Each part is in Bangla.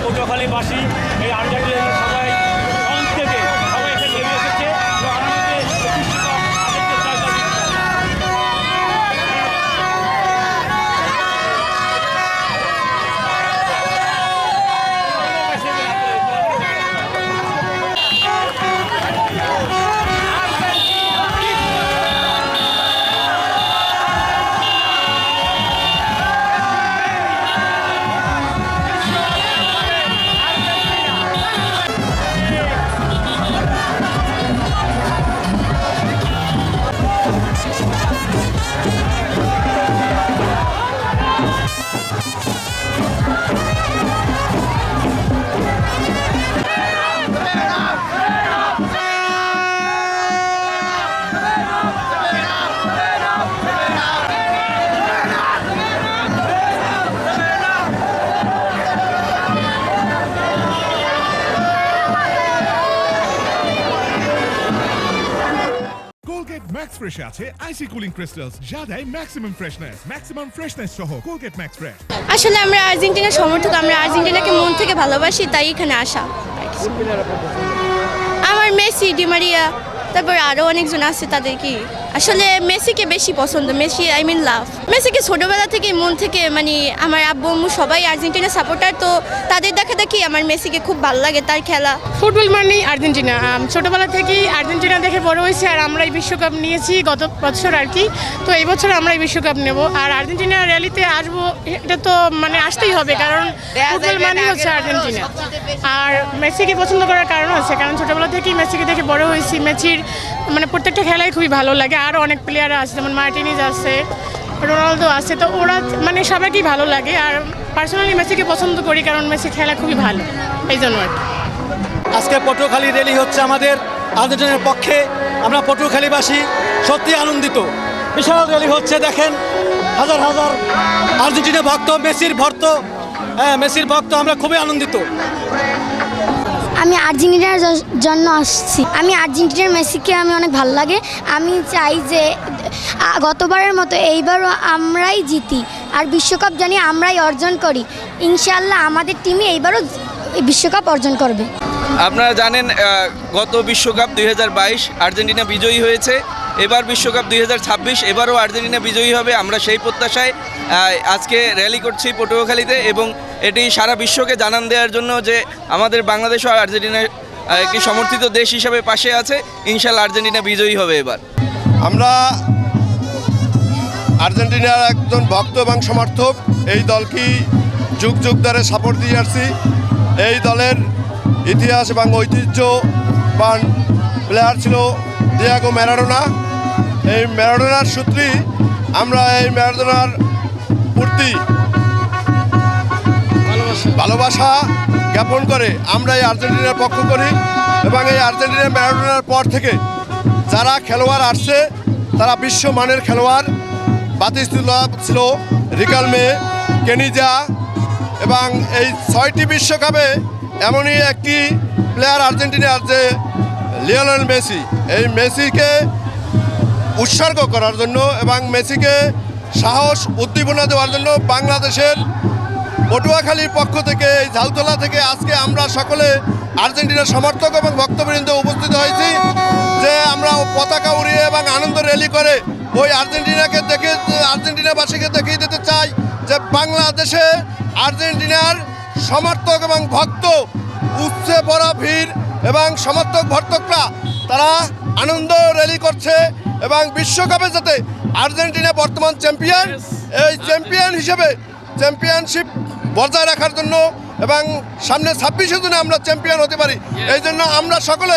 পটুয়াখালীবাসী এই আর্জেন্টিনার সবাই ফ্রান্স থেকে সবাই এখানে নেমে এসেছে এবং আনন্দে বিশ্বকাপ আনন্দের জায়গা ম্যাক্স ফ্রেশে আছে আইসি কুলিং ক্রিস্টালস যা দেয় ম্যাক্সিমাম ফ্রেশনেস সহ কোলগেট ম্যাক্স ফ্রেশ। আসলে আমরা আর্জেন্টিনার সমর্থক, আমরা আর্জেন্টিনাকে মন থেকে ভালোবাসি, তাই এখানে আসা। আমার মেসি, ডি মারিয়া, তারপর আরও অনেকজন আছে, তাদের কি আসলে মেসিকে বেশি পছন্দ। মেসি আই মিন লাভ মেসিকে ছোটোবেলা থেকে মন থেকে, মানে আমার আব্বু আম্মু সবাই আর্জেন্টিনা সাপোর্টার, তো তাদের দেখা দেখি আমার মেসিকে খুব ভালো লাগে, তার খেলা। ফুটবল মানেই আর্জেন্টিনা, ছোটোবেলা থেকেই আর্জেন্টিনা দেখে বড় হয়েছে, আর আমরাই বিশ্বকাপ নিয়েছি গত বছর আর কি, তো এই বছর আমরাই বিশ্বকাপ নেব। আর আর্জেন্টিনা র্যালিতে আসবো, এটা তো মানে আসতেই হবে, কারণ ফুটবল মানেই হচ্ছে আর্জেন্টিনা। আর মেসিকে পছন্দ করার কারণ আছে, কারণ ছোটোবেলা থেকেই মেসিকে দেখে বড় হয়েছি। মেসির মানে প্রত্যেকটা খেলাই খুবই ভালো লাগে। আরও অনেক প্লেয়ার আছে, যেমন মার্টিনিজ আছে, রোনালদো আছে, তো ওরা মানে সবাইকেই ভালো লাগে। আর পার্সোনালি মেসিকে পছন্দ করি, কারণ মেসি খেলা খুবই ভালো, এই জন্য আর কি। আজকে পটুয়াখালী র্যালি হচ্ছে আমাদের আর্জেন্টিনার পক্ষে। আমরা পটুয়াখালীবাসী সত্যি আনন্দিত। বিশাল র্যালি হচ্ছে, দেখেন হাজার হাজার আর্জেন্টিনা ভক্ত, মেসির ভক্ত, আমরা খুবই আনন্দিত। আমি আর্জেন্টিনার জন্য আসছি। আমি আর্জেন্টিনার মেসিকে আমি অনেক ভালো লাগে। আমি চাই যে গতবারের মতো এইবারও আমরাই জিতি, আর বিশ্বকাপ জানি আমরাই অর্জন করি। ইনশাআল্লাহ আমাদের টিমই এইবারও বিশ্বকাপ অর্জন করবে। আপনারা জানেন গত বিশ্বকাপ 2022 আর্জেন্টিনা বিজয়ী হয়েছে। এবার বিশ্বকাপ 2026 এবারও আর্জেন্টিনা বিজয়ী হবে। আমরা সেই প্রত্যাশায় আজকে র্যালি করছি পটুয়াখালীতে, এবং এটি সারা বিশ্বকে জানান দেওয়ার জন্য যে আমাদের বাংলাদেশও আর্জেন্টিনার একটি সমর্থিত দেশ হিসাবে পাশে আছে। ইনশাল্লাহ আর্জেন্টিনা বিজয়ী হবে এবার। আমরা আর্জেন্টিনার একজন ভক্ত এবং সমর্থক। এই দলকে যুগ যুগ ধরে সাপোর্ট দিয়ে আসছি। এই দলের ইতিহাস এবং ঐতিহ্যবান প্লেয়ার ছিল ডিয়েগো ম্যারাডোনা। এই ম্যারাডোনার সূত্রেই আমরা এই ম্যারাডোনার প্রতি ভালোবাসা জ্ঞাপন করে আমরা এই আর্জেন্টিনার পক্ষ করি। এবং এই আর্জেন্টিনার ম্যারাডোনার পর থেকে যারা খেলোয়াড় আসছে তারা বিশ্বমানের খেলোয়াড়। বাতিস্তুতা ছিল, রিকালমে, কেনিজা, এবং এই 6টি বিশ্বকাপে এমনই একটি প্লেয়ার আর্জেন্টিনার যে লিওনেল মেসি। এই মেসিকে উৎসর্গ করার জন্য এবং মেসিকে সাহস উদ্দীপনা দেওয়ার জন্য বাংলাদেশের পটুয়াখালীর পক্ষ থেকে, এই ঝাউতলা থেকে আজকে আমরা সকলে আর্জেন্টিনার সমর্থক এবং ভক্তবৃন্দ উপস্থিত হয়েছি, যে আমরা পতাকা উড়িয়ে এবং আনন্দ র্যালি করে ওই আর্জেন্টিনাবাসীকে দেখিয়ে দিতে চাই যে বাংলাদেশে আর্জেন্টিনার সমর্থক এবং ভক্ত উপচে পড়া ভিড় এবং সমর্থক ভক্তরা তারা আনন্দ র্যালি করছে। এবং বিশ্বকাপে যাতে আর্জেন্টিনা বর্তমান চ্যাম্পিয়ন, এই চ্যাম্পিয়ন হিসেবে চ্যাম্পিয়নশিপ বজায় রাখার জন্য এবং সামনে 26-এর জন্য আমরা চ্যাম্পিয়ন হতে পারি, এই জন্য আমরা সকলে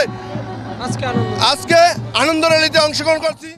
আজকে আনন্দ র্যালিতে অংশগ্রহণ করছি।